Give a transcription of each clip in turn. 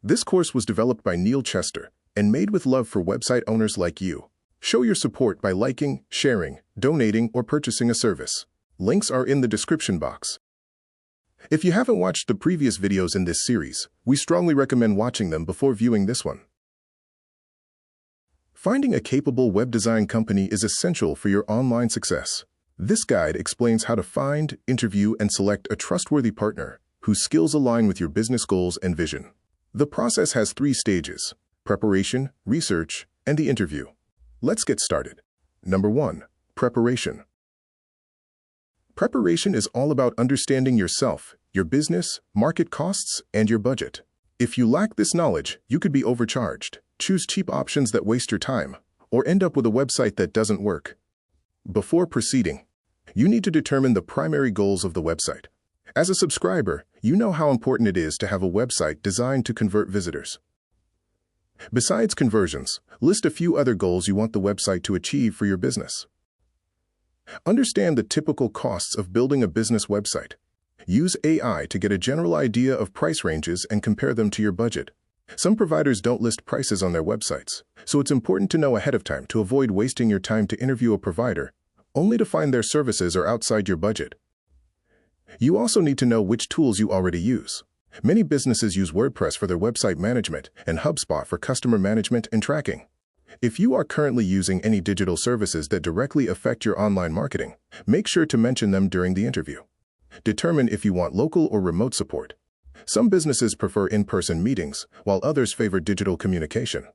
This course was developed by Neil Chester and made with love for website owners like you. Show your support by liking, sharing, donating, or purchasing a service. Links are in the description box. If you haven't watched the previous videos in this series, we strongly recommend watching them before viewing this one. Finding a capable web design company is essential for your online success. This guide explains how to find, interview, and select a trustworthy partner whose skills align with your business goals and vision. The process has 3 stages: preparation, research, and the interview. Let's get started. Number 1. Preparation. Preparation is all about understanding yourself, your business, market costs, and your budget. If you lack this knowledge, you could be overcharged, choose cheap options that waste your time, or end up with a website that doesn't work. Before proceeding, you need to determine the primary goals of the website. As a subscriber, you know how important it is to have a website designed to convert visitors. Besides conversions, list a few other goals you want the website to achieve for your business. Understand the typical costs of building a business website. Use AI to get a general idea of price ranges and compare them to your budget. Some providers don't list prices on their websites, so it's important to know ahead of time to avoid wasting your time to interview a provider, only to find their services are outside your budget. You also need to know which tools you already use. Many businesses use WordPress for their website management and HubSpot for customer management and tracking. If you are currently using any digital services that directly affect your online marketing, make sure to mention them during the interview. Determine if you want local or remote support. Some businesses prefer in-person meetings, while others favor digital communication.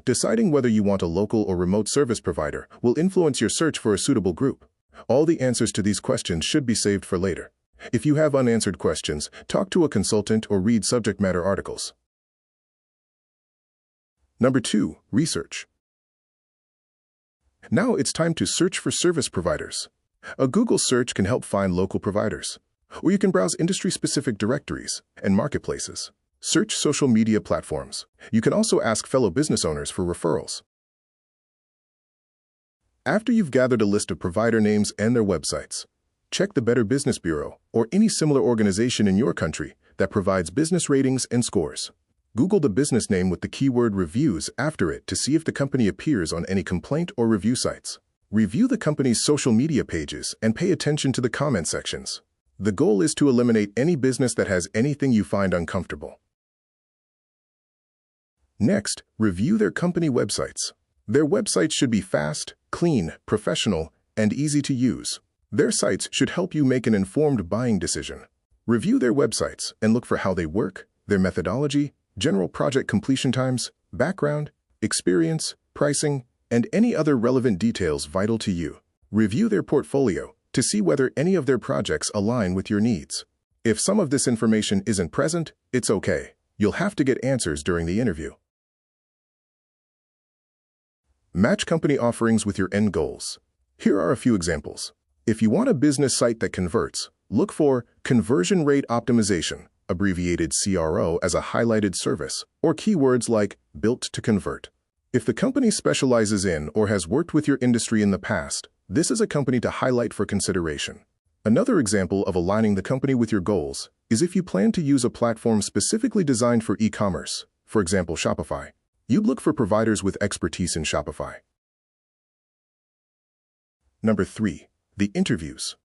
Deciding whether you want a local or remote service provider will influence your search for a suitable group. All the answers to these questions should be saved for later. If you have unanswered questions, talk to a consultant or read subject matter articles. Number 2. Research. Now it's time to search for service providers. A Google search can help find local providers, or you can browse industry-specific directories and marketplaces. Search social media platforms. You can also ask fellow business owners for referrals. After you've gathered a list of provider names and their websites, check the Better Business Bureau or any similar organization in your country that provides business ratings and scores. Google the business name with the keyword reviews after it to see if the company appears on any complaint or review sites. Review the company's social media pages and pay attention to the comment sections. The goal is to eliminate any business that has anything you find uncomfortable. Next, review their company websites. Their websites should be fast, clean, professional, and easy to use. Their sites should help you make an informed buying decision. Review their websites and look for how they work, their methodology, general project completion times, background, experience, pricing, and any other relevant details vital to you. Review their portfolio to see whether any of their projects align with your needs. If some of this information isn't present, it's okay. You'll have to get answers during the interview. Match company offerings with your end goals. Here are a few examples. If you want a business site that converts, look for conversion rate optimization, abbreviated CRO, as a highlighted service, or keywords like built to convert. If the company specializes in or has worked with your industry in the past, this is a company to highlight for consideration. Another example of aligning the company with your goals is if you plan to use a platform specifically designed for e-commerce, for example Shopify. You'd look for providers with expertise in Shopify. Number 3. The interviews.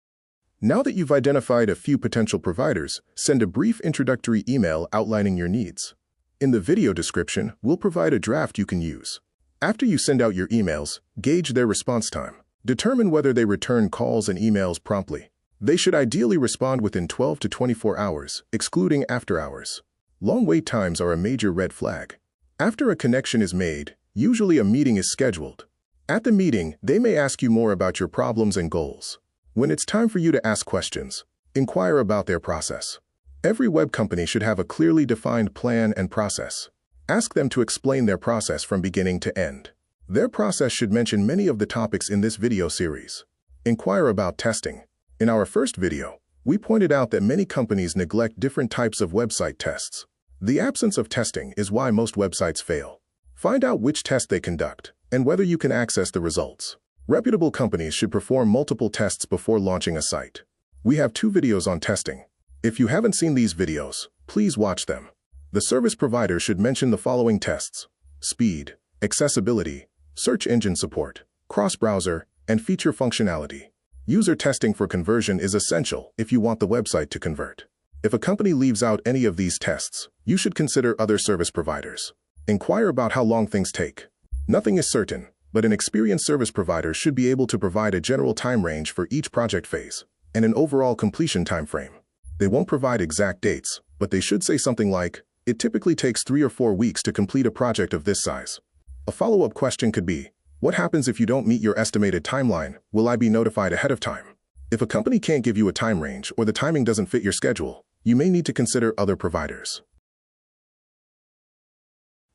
Now that you've identified a few potential providers, send a brief introductory email outlining your needs. In the video description, we'll provide a draft you can use. After you send out your emails, gauge their response time. Determine whether they return calls and emails promptly. They should ideally respond within 12 to 24 hours, excluding after hours. Long wait times are a major red flag. After a connection is made, usually a meeting is scheduled. At the meeting, they may ask you more about your problems and goals. When it's time for you to ask questions, inquire about their process. Every web company should have a clearly defined plan and process. Ask them to explain their process from beginning to end. Their process should mention many of the topics in this video series. Inquire about testing. In our first video, we pointed out that many companies neglect different types of website tests. The absence of testing is why most websites fail. Find out which test they conduct and whether you can access the results. Reputable companies should perform multiple tests before launching a site. We have 2 videos on testing. If you haven't seen these videos, please watch them. The service provider should mention the following tests: speed, accessibility, search engine support, cross-browser, and feature functionality. User testing for conversion is essential if you want the website to convert. If a company leaves out any of these tests, you should consider other service providers. Inquire about how long things take. Nothing is certain, but an experienced service provider should be able to provide a general time range for each project phase and an overall completion time frame. They won't provide exact dates, but they should say something like, "It typically takes 3 or 4 weeks to complete a project of this size." A follow-up question could be, "What happens if you don't meet your estimated timeline? Will I be notified ahead of time?" If a company can't give you a time range or the timing doesn't fit your schedule, you may need to consider other providers.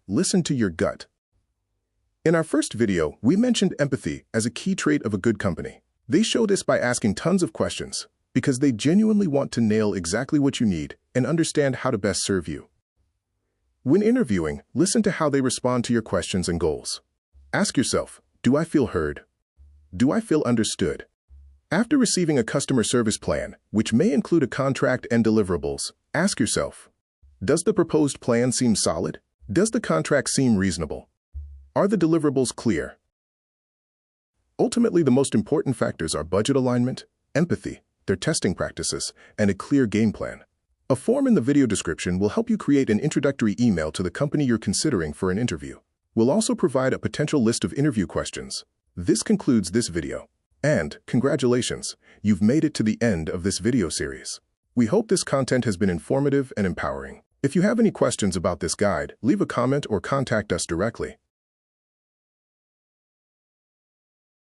Listen to your gut. In our first video, we mentioned empathy as a key trait of a good company. They show this by asking tons of questions because they genuinely want to nail exactly what you need and understand how to best serve you. When interviewing, listen to how they respond to your questions and goals. Ask yourself, do I feel heard? Do I feel understood? After receiving a customer service plan, which may include a contract and deliverables, ask yourself, does the proposed plan seem solid? Does the contract seem reasonable? Are the deliverables clear? Ultimately, the most important factors are budget alignment, empathy, their testing practices, and a clear game plan. A form in the video description will help you create an introductory email to the company you're considering for an interview. We'll also provide a potential list of interview questions. This concludes this video. And, congratulations, you've made it to the end of this video series. We hope this content has been informative and empowering. If you have any questions about this guide, leave a comment or contact us directly.